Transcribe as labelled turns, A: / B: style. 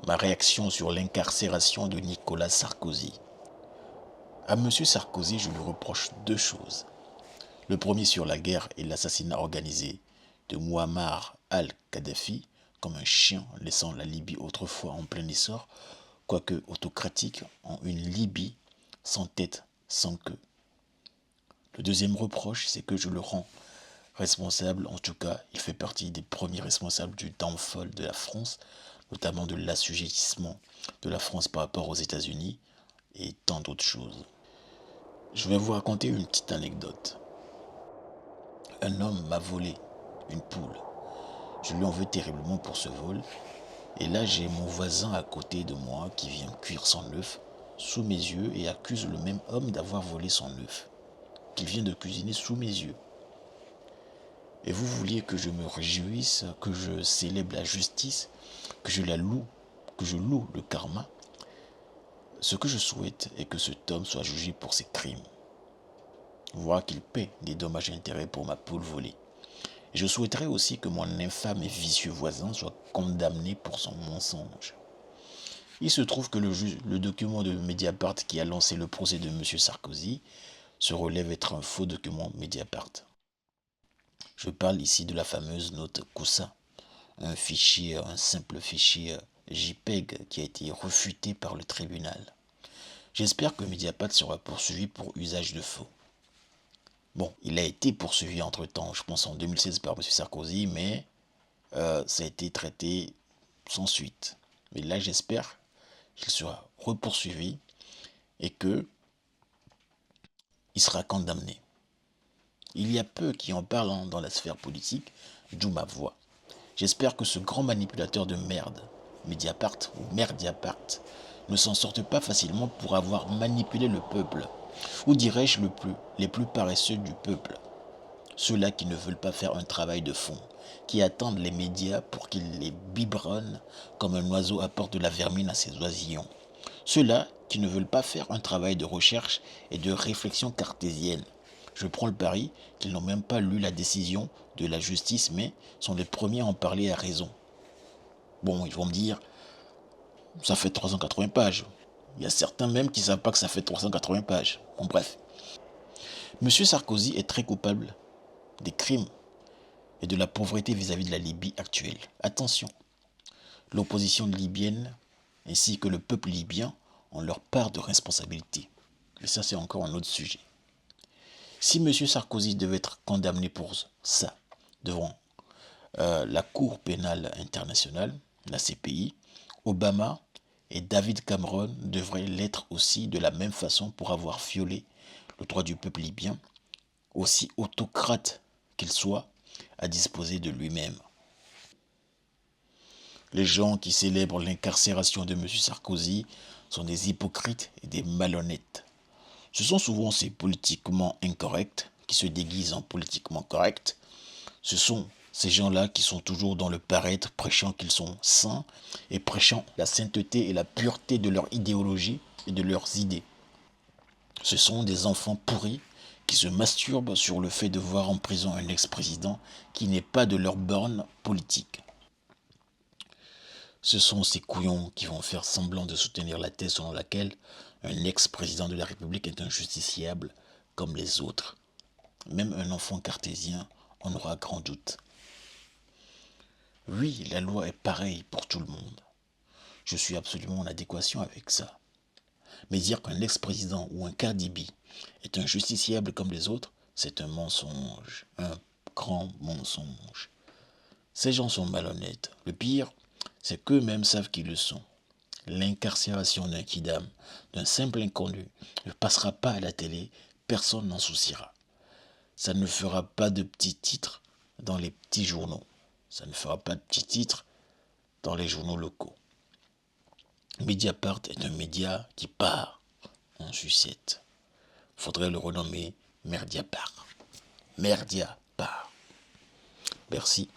A: Ma réaction sur l'incarcération de Nicolas Sarkozy. À M. Sarkozy, je lui reproche deux choses. Le premier sur la guerre et l'assassinat organisé de Muammar al-Kadhafi, comme un chien laissant la Libye autrefois en plein essor, quoique autocratique, en une Libye sans tête, sans queue. Le deuxième reproche, c'est que je le rends responsable, en tout cas, il fait partie des premiers responsables du downfall de la France, notamment de l'assujettissement de la France par rapport aux États-Unis et tant d'autres choses. Je vais vous raconter une petite anecdote. Un homme m'a volé une poule. Je lui en veux terriblement pour ce vol. Et là, j'ai mon voisin à côté de moi qui vient cuire son œuf sous mes yeux et accuse le même homme d'avoir volé son œuf, qu'il vient de cuisiner sous mes yeux. Et vous vouliez que je me réjouisse, que je célèbre la justice, que je la loue, que je loue le karma. Ce que je souhaite est que cet homme soit jugé pour ses crimes, voire qu'il paie des dommages et intérêts pour ma poule volée. Et je souhaiterais aussi que mon infâme et vicieux voisin soit condamné pour son mensonge. Il se trouve que le document de Mediapart qui a lancé le procès de M. Sarkozy se relève être un faux document Mediapart. Je parle ici de la fameuse note Coussa, un simple fichier JPEG qui a été refuté par le tribunal. J'espère que Mediapart sera poursuivi pour usage de faux. Bon, il a été poursuivi entre-temps, je pense en 2016 par M. Sarkozy, mais ça a été traité sans suite. Mais là, j'espère qu'il sera repoursuivi et que il sera condamné. Il y a peu qui en parlent dans la sphère politique, d'où ma voix. J'espère que ce grand manipulateur de merde, Mediapart ou Merdiapart, ne s'en sortent pas facilement pour avoir manipulé le peuple, ou dirais-je les plus paresseux du peuple, ceux-là qui ne veulent pas faire un travail de fond, qui attendent les médias pour qu'ils les biberonnent comme un oiseau apporte de la vermine à ses oisillons, ceux-là qui ne veulent pas faire un travail de recherche et de réflexion cartésienne. Je prends le pari qu'ils n'ont même pas lu la décision de la justice, mais sont les premiers à en parler à raison. Bon, ils vont me dire, ça fait 380 pages. Il y a certains même qui ne savent pas que ça fait 380 pages. Bon, bref. Monsieur Sarkozy est très coupable des crimes et de la pauvreté vis-à-vis de la Libye actuelle. Attention, l'opposition libyenne ainsi que le peuple libyen ont leur part de responsabilité. Mais ça, c'est encore un autre sujet. Si M. Sarkozy devait être condamné pour ça devant la Cour pénale internationale, la CPI, Obama et David Cameron devraient l'être aussi de la même façon pour avoir violé le droit du peuple libyen, aussi autocrate qu'il soit, à disposer de lui-même. Les gens qui célèbrent l'incarcération de M. Sarkozy sont des hypocrites et des malhonnêtes. Ce sont souvent ces politiquement incorrects qui se déguisent en politiquement corrects. Ce sont ces gens-là qui sont toujours dans le paraître, prêchant qu'ils sont saints et prêchant la sainteté et la pureté de leur idéologie et de leurs idées. Ce sont des enfants pourris qui se masturbent sur le fait de voir en prison un ex-président qui n'est pas de leur borne politique. Ce sont ces couillons qui vont faire semblant de soutenir la thèse selon laquelle un ex-président de la République est injusticiable comme les autres. Même un enfant cartésien en aura grand doute. Oui, la loi est pareille pour tout le monde. Je suis absolument en adéquation avec ça. Mais dire qu'un ex-président ou un Cardi B est injusticiable comme les autres, c'est un mensonge, un grand mensonge. Ces gens sont malhonnêtes. Le pire, c'est qu'eux-mêmes savent qu'ils le sont. L'incarcération d'un kidam, d'un simple inconnu, ne passera pas à la télé, personne n'en souciera. Ça ne fera pas de petits titres dans les petits journaux. Ça ne fera pas de petits titres dans les journaux locaux. Mediapart est un média qui part en sucette. Faudrait le renommer Merdiapart. Merdiapart. Merci.